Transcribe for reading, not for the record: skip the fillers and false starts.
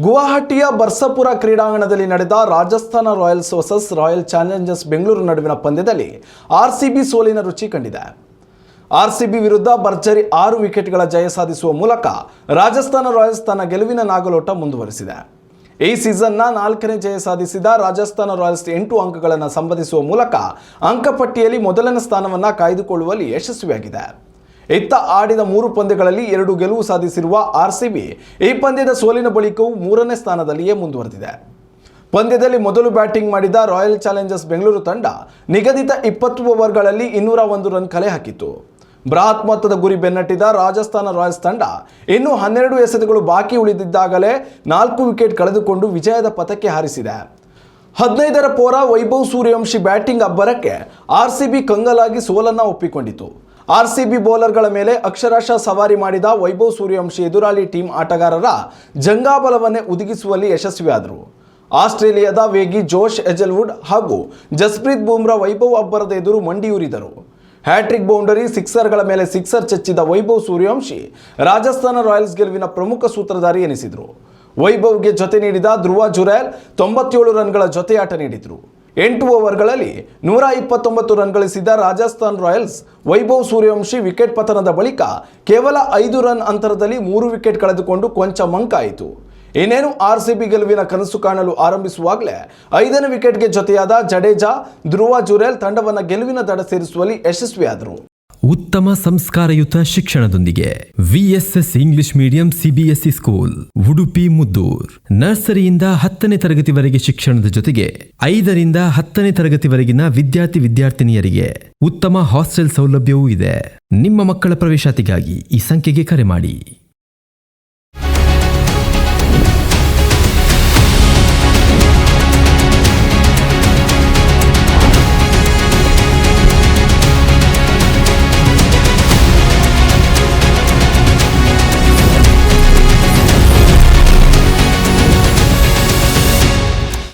ಗುವಾಹಟಿಯ ಬರ್ಸಪುರ ಕ್ರೀಡಾಂಗಣದಲ್ಲಿ ನಡೆದ Rajasthan Royals versus royal Challengers Bengaluru ನಡುವಿನ ಪಂದ್ಯದಲ್ಲಿ ಆರ್ಸಿಬಿ ಸೋಲಿನ ರುಚಿ ಕಂಡಿದೆ. ಆರ್ಸಿಬಿ ವಿರುದ್ಧ ಭರ್ಜರಿ 6 ವಿಕೆಟ್ಗಳ ಜಯ ಸಾಧಿಸುವ ಮೂಲಕ ರಾಜಸ್ಥಾನ ರಾಯಲ್ಸ್ ತನ್ನ ಗೆಲುವಿನ ನಾಗಲೋಟ ಮುಂದುವರಿಸಿದೆ. ಈ ಸೀಸನ್ನ 4ನೇ ಜಯ ಸಾಧಿಸಿದ ರಾಜಸ್ಥಾನ ರಾಯಲ್ಸ್ 8 ಅಂಕಗಳನ್ನು ಸಂಪಾದಿಸುವ ಮೂಲಕ ಅಂಕಪಟ್ಟಿಯಲ್ಲಿ ಮೊದಲನೇ ಸ್ಥಾನವನ್ನು ಕಾಯ್ದುಕೊಳ್ಳುವಲ್ಲಿ ಯಶಸ್ವಿಯಾಗಿದೆ. ಇತ್ತ ಆಡಿದ 3 ಪಂದ್ಯಗಳಲ್ಲಿ 2 ಗೆಲುವು ಸಾಧಿಸಿರುವ ಆರ್ಸಿಬಿ ಈ ಪಂದ್ಯದ ಸೋಲಿನ ಬಳಿಕವೂ 3ನೇ ಸ್ಥಾನದಲ್ಲಿಯೇ ಮುಂದುವರೆದಿದೆ. ಪಂದ್ಯದಲ್ಲಿ ಮೊದಲು ಬ್ಯಾಟಿಂಗ್ ಮಾಡಿದ ರಾಯಲ್ ಚಾಲೆಂಜರ್ಸ್ ಬೆಂಗಳೂರು ತಂಡ ನಿಗದಿತ 20 ಓವರ್ಗಳಲ್ಲಿ 201 ರನ್ ಕಲೆ ಹಾಕಿತ್ತು. ಬೃಹತ್ ಮೊತ್ತದ ಗುರಿ ಬೆನ್ನಟ್ಟಿದ ರಾಜಸ್ಥಾನ ರಾಯಲ್ಸ್ ತಂಡ ಇನ್ನು 12 ಎಸೆತಗಳು ಬಾಕಿ ಉಳಿದಿದ್ದಾಗಲೇ 4 ವಿಕೆಟ್ ಕಳೆದುಕೊಂಡು ವಿಜಯದ ಪಥಕ್ಕೆ ಹಾರಿಸಿದೆ. 15ರ ಪೌರ ವೈಭವ್ ಸೂರ್ಯವಂಶಿ ಬ್ಯಾಟಿಂಗ್ ಅಬ್ಬರಕ್ಕೆ ಆರ್ಸಿಬಿ ಕಂಗಾಲಾಗಿ ಸೋಲನ್ನು ಒಪ್ಪಿಕೊಂಡಿತು. ಆರ್ಸಿಬಿ ಬೌಲರ್ಗಳ ಮೇಲೆ ಅಕ್ಷರಶಃ ಸವಾರಿ ಮಾಡಿದ ವೈಭವ್ ಸೂರ್ಯವಂಶಿ ಎದುರಾಳಿ ಟೀಮ್ ಆಟಗಾರರ ಜಂಘಾಬಲವನ್ನೇ ಉದುಗಿಸುವಲ್ಲಿ ಯಶಸ್ವಿಯಾದರು. ಆಸ್ಟ್ರೇಲಿಯಾದ ವೇಗಿ ಜೋಶ್ ಹೆಜಲ್ವುಡ್ ಹಾಗೂ ಜಸ್ಪ್ರೀತ್ ಬುಮ್ರಾ ವೈಭವ್ ಅಬ್ಬರದ ಎದುರು ಮಂಡಿಯೂರಿದರು. ಹ್ಯಾಟ್ರಿಕ್ ಬೌಂಡರಿ ಸಿಕ್ಸರ್ಗಳ ಮೇಲೆ ಸಿಕ್ಸರ್ ಚಚ್ಚಿದ ವೈಭವ್ ಸೂರ್ಯವಂಶಿ ರಾಜಸ್ಥಾನ ರಾಯಲ್ಸ್ ಗೆಲುವಿನ ಪ್ರಮುಖ ಸೂತ್ರಧಾರಿ ಎನಿಸಿದರು. ವೈಭವ್ಗೆ ಜೊತೆ ನೀಡಿದ ಧ್ರುವ ಜುರೇಲ್ 97 ರನ್ಗಳ ಜೊತೆಯಾಟ ನೀಡಿದರು. 8 ಓವರ್ಗಳಲ್ಲಿ 129 ರನ್ ಗಳಿಸಿದ ರಾಜಸ್ಥಾನ್ ರಾಯಲ್ಸ್ ವೈಭವ್ ಸೂರ್ಯವಂಶಿ ವಿಕೆಟ್ ಪತನದ ಬಳಿಕ ಕೇವಲ 5 ರನ್ ಅಂತರದಲ್ಲಿ 3 ವಿಕೆಟ್ ಕಳೆದುಕೊಂಡು ಕೊಂಚ ಮಂಕಾಯಿತು. ಇನ್ನೇನು ಆರ್ಸಿಬಿ ಗೆಲುವಿನ ಕನಸು ಕಾಣಲು ಆರಂಭಿಸುವಾಗಲೇ 5ನೇ ವಿಕೆಟ್ಗೆ ಜೊತೆಯಾದ ಜಡೇಜಾ, ಧ್ರುವ ಜುರೇಲ್ ತಂಡವನ್ನು ಗೆಲುವಿನ ದಡ ಸೇರಿಸುವಲ್ಲಿ ಯಶಸ್ವಿಯಾದರು. ಉತ್ತಮ ಸಂಸ್ಕಾರಯುತ ಶಿಕ್ಷಣದೊಂದಿಗೆ VSS English medium CBSE school Udupi Muddur. ನರ್ಸರಿಯಿಂದ 10ನೇ ತರಗತಿವರೆಗೆ ಶಿಕ್ಷಣದ ಜೊತೆಗೆ 5ರಿಂದ 10ನೇ ತರಗತಿವರೆಗಿನ ವಿದ್ಯಾರ್ಥಿನಿಯರಿಗೆ ಉತ್ತಮ ಹಾಸ್ಟೆಲ್ ಸೌಲಭ್ಯವೂ ಇದೆ. ನಿಮ್ಮ ಮಕ್ಕಳ ಪ್ರವೇಶಾತಿಗಾಗಿ ಈ ಸಂಖ್ಯೆಗೆ ಕರೆ ಮಾಡಿ.